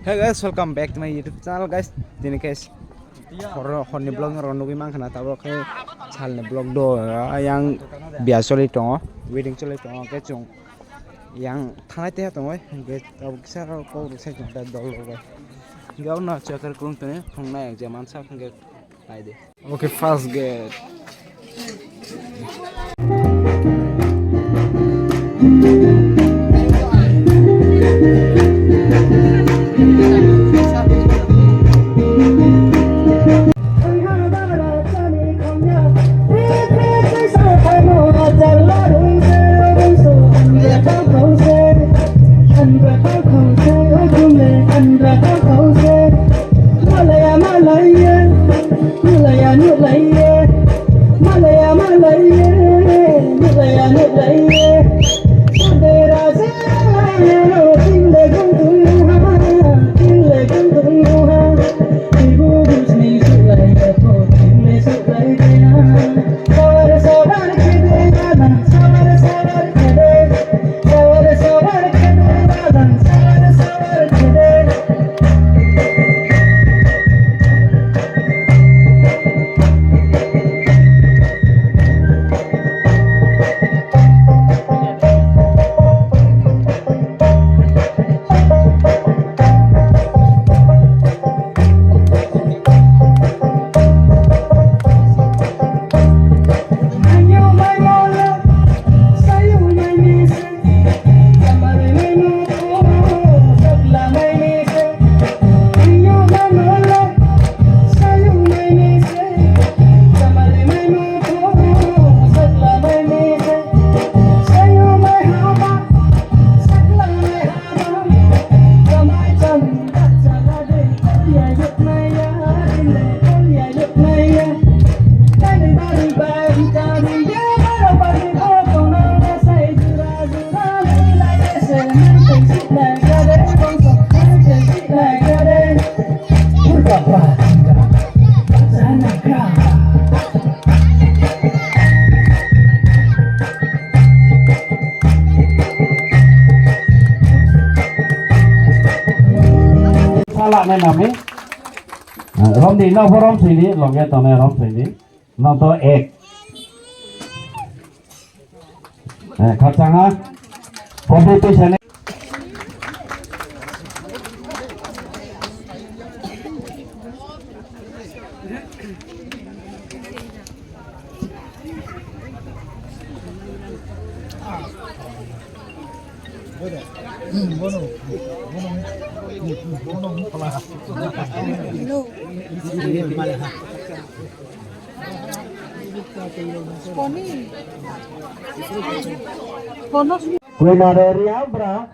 Hey guys, welcome back to my YouTube channel guys. Ini guys, horni blog ngi mang khana tabo khe chalne blog do yang biya choli tongo wedding choli tongo ke chung yang thanai te tongo ge tabo kisa ko se chung ta dol go gaw na chakar kung tane phungna ek jaman sa ge ai de okay fast get này nằm ấy, rom đi nó có rom xì đi, lòng cái tàu này rom xì đi, nó to egg, khát chăng á, competition ấy. Quê nào để riau bra,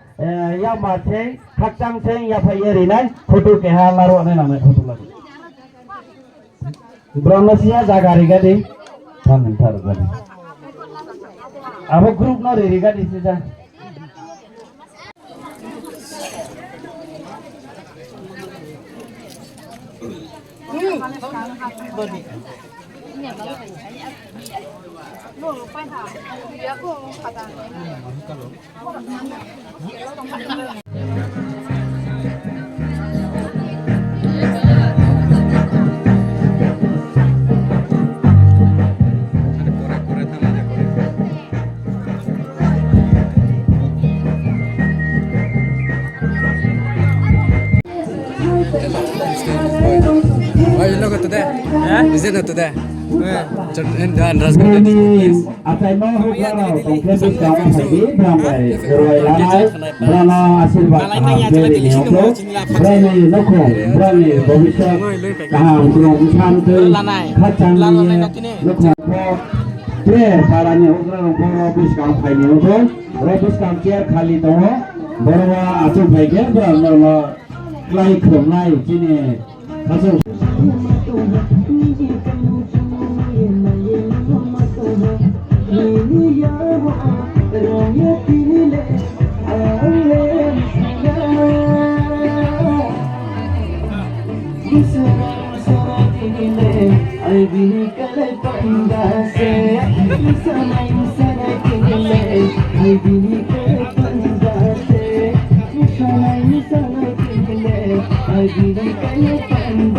ya mà thế, khắc trăng thế, ya phải gì này, photo cái hàng là rồi này làm photo là. Brahmasya jagari gadi, thằng thằng gadi. Abo group nó để gadi sih dah. Is it not today? Atai mau hukarau, tongkol sekarang lagi beramai, berway lanai, berana asirbat kaham beri nyoko, berani noko, berani bobisha, kaham kurung santu, kacang ni, noko po, player saranya hukarau poro bis kaham kai nyoko, robis kaham kiar kali toh, berwa asuh baiknya berama kelai kerumai sini, masuk. Ay, di kayo